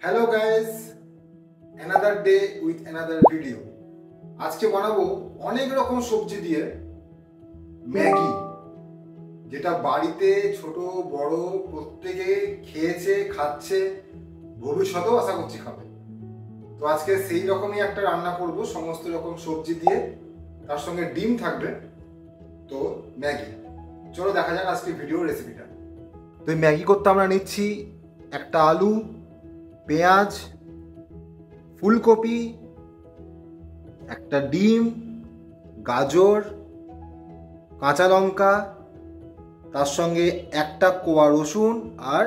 Hello guys, another day with another video. আজকে বানাবো অনেক রকম সবজি দিয়ে ম্যাগি, যেটা বাড়িতে ছোট বড় প্রত্যেকে খেয়েছে, খাচ্ছে, ভবিষ্যতেও আশা করছি খাবে। তো আজকে সেই রকমই একটা রান্না করব, সমস্ত রকম সবজি দিয়ে, তার সঙ্গে ডিম থাকবে। তো ম্যাগি, চলো দেখা যাক আজকে ভিডিওর রেসিপিটা। তো এই ম্যাগি করতে আমরা নিচ্ছি একটা আলু, পেঁয়াজ, ফুলকপি, একটা ডিম, গাজর, কাঁচা লঙ্কা, তার সঙ্গে একটা কোয়া রসুন আর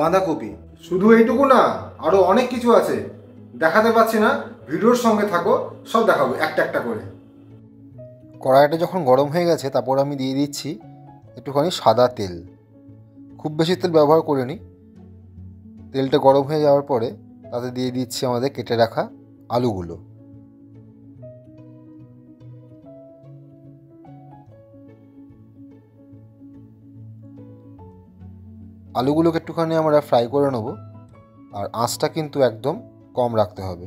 বাঁধাকপি। শুধু এইটুকু না, আরও অনেক কিছু আছে, দেখাতে পাচ্ছি না, ভিডিওর সঙ্গে থাকো, সব দেখাবো একটা একটা করে। কড়াইটা যখন গরম হয়ে গেছে তারপর আমি দিয়ে দিচ্ছি একটুখানি সাদা তেল। খুব বেশি তেল ব্যবহার করিনি। তেলটা গরম হয়ে যাওয়ার পরে তাতে দিয়ে দিচ্ছি আমাদের কেটে রাখা আলুগুলো। আলুগুলোকে একটুখানি আমরা ফ্রাই করে নেব, আর আঁচটা কিন্তু একদম কম রাখতে হবে।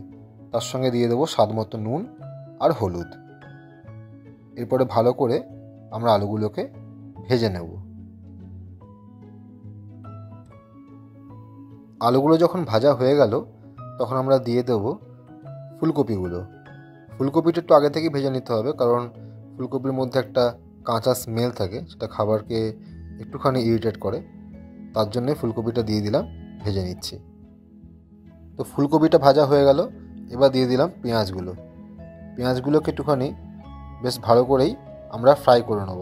তার সঙ্গে দিয়ে দেবো স্বাদ মতো নুন আর হলুদ। এরপরে ভালো করে আমরা আলুগুলোকে ভেজে নেব। আলুগুলো যখন ভাজা হয়ে গেল তখন আমরা দিয়ে দেবো ফুলকপিগুলো। ফুলকপিটা একটু আগে থেকেই ভেজে নিতে হবে, কারণ ফুলকপির মধ্যে একটা কাঁচা স্মেল থাকে, সেটা খাবারকে একটুখানি ইরিটেট করে। তার জন্যই ফুলকপিটা দিয়ে দিলাম, ভেজে নিচ্ছি। তো ফুলকপিটা ভাজা হয়ে গেল, এবার দিয়ে দিলাম পেঁয়াজগুলো। পেঁয়াজগুলোকে একটুখানি বেশ ভালো করেই আমরা ফ্রাই করে নেব।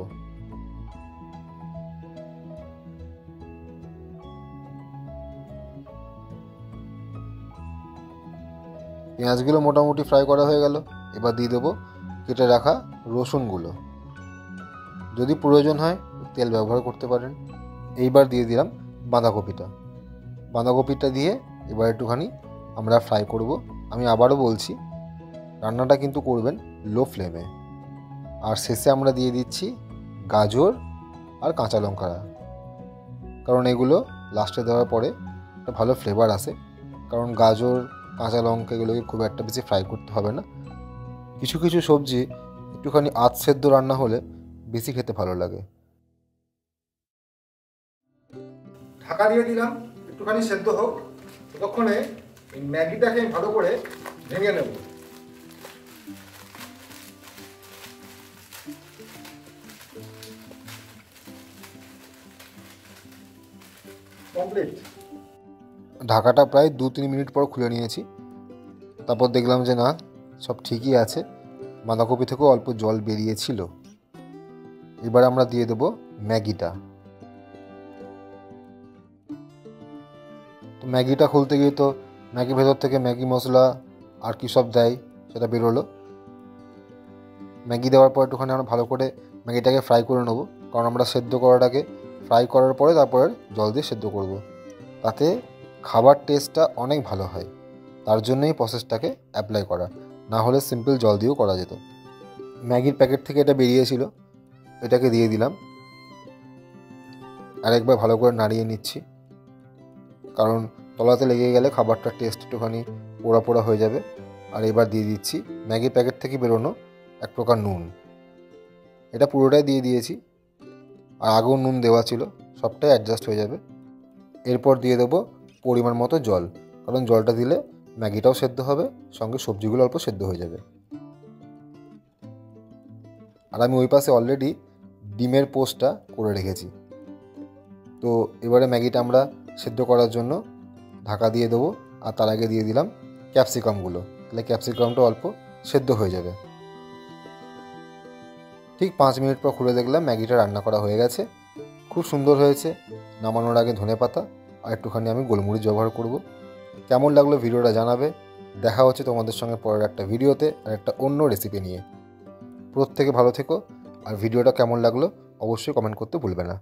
পেঁয়াজগুলো মোটামুটি ফ্রাই করা হয়ে গেল, এবার দিয়ে দেবো কেটে রাখা রসুনগুলো। যদি প্রয়োজন হয় তেল ব্যবহার করতে পারেন। এইবার দিয়ে দিলাম বাঁধাকপিটা। বাঁধাকপিটা দিয়ে এবার একটুখানি আমরা ফ্রাই করব। আমি আবারও বলছি, রান্নাটা কিন্তু করবেন লো ফ্লেমে। আর শেষে আমরা দিয়ে দিচ্ছি গাজর আর কাঁচা লঙ্কা, কারণ এগুলো লাস্টে দেওয়ার পরে একটা ভালো ফ্লেভার আসে। কারণ গাজর, কাঁচা লঙ্কা এগুলোকে খুব একটা বেশি ফ্রাই করতে হবে না। কিছু কিছু সবজি একটুখানি আধ সেদ্ধ রান্না হলে বেশি খেতে ভালো লাগে। ঢাকা দিয়ে দিলাম, একটুখানি সেদ্ধ হোক। ততক্ষণে এই ম্যাগিটাকে আমি ভালো করে ভেঙে নেব। কমপ্লিট। ঢাকাটা প্রায় 2-3 মিনিট পর খুলে নিয়েছি। তারপর দেখলাম যে না, সব ঠিকই আছে, বাঁধাকপি থেকেও অল্প জল বেরিয়েছিল। এবার আমরা দিয়ে দেবো ম্যাগিটা। তো ম্যাগিটা খুলতে গিয়ে তো ম্যাগি ভেতর থেকে ম্যাগি মশলা আর কী সব দেয় সেটা বেরোলো। ম্যাগি দেওয়ার পর একটুখানি আমরা ভালো করে ম্যাগিটাকে ফ্রাই করে নেবো, কারণ আমরা সেদ্ধ করাটাকে ফ্রাই করার পরে তারপরে জল দিয়ে সেদ্ধ করব। তাতে খাবার টেস্টটা অনেক ভালো হয়। তার জন্যই প্রসেসটাকে অ্যাপ্লাই করা, না হলে সিম্পল জল দিয়েও করা যেত। ম্যাগির প্যাকেট থেকে এটা বেরিয়েছিল, এটাকে দিয়ে দিলাম। আরেকবার ভালো করে নাড়িয়ে নিচ্ছি, কারণ তলাতে লেগে গেলে খাবারটার টেস্ট একটুখানি পোড়া পোড়া হয়ে যাবে। আর এবার দিয়ে দিচ্ছি ম্যাগির প্যাকেট থেকে বেরোনো এক প্রকার নুন। এটা পুরোটাই দিয়ে দিয়েছি, আর আগেও নুন দেওয়া ছিল, সবটাই অ্যাডজাস্ট হয়ে যাবে। এরপর দিয়ে দেবো পরিমাণ মতো জল, কারণ জলটা দিলে ম্যাগিটাও সেদ্ধ হবে, সঙ্গে সবজিগুলো অল্প সেদ্ধ হয়ে যাবে। আর আমি ওই পাশে অলরেডি ডিমের পোস্টটা করে রেখেছি। তো এবারে ম্যাগিটা আমরা সেদ্ধ করার জন্য ঢাকা দিয়ে দেবো, আর তার আগে দিয়ে দিলাম ক্যাপসিকামগুলো, তাহলে ক্যাপসিকামটা অল্প সেদ্ধ হয়ে যাবে। ঠিক 5 মিনিট পর খুলে দেখলাম ম্যাগিটা রান্না করা হয়ে গেছে, খুব সুন্দর হয়েছে। নামানোর আগে ধনেপাতা আর একটুখানি আমি গোলমরিচ ব্যবহার করব। কেমন লাগলো ভিডিওটা জানাবে। দেখা হচ্ছে তোমাদের সঙ্গে পরের একটা ভিডিওতে আর একটা অন্য রেসিপি নিয়ে। প্রত্যেকে ভালো থেকো, আর ভিডিওটা কেমন লাগলো অবশ্যই কমেন্ট করতে ভুলবে না।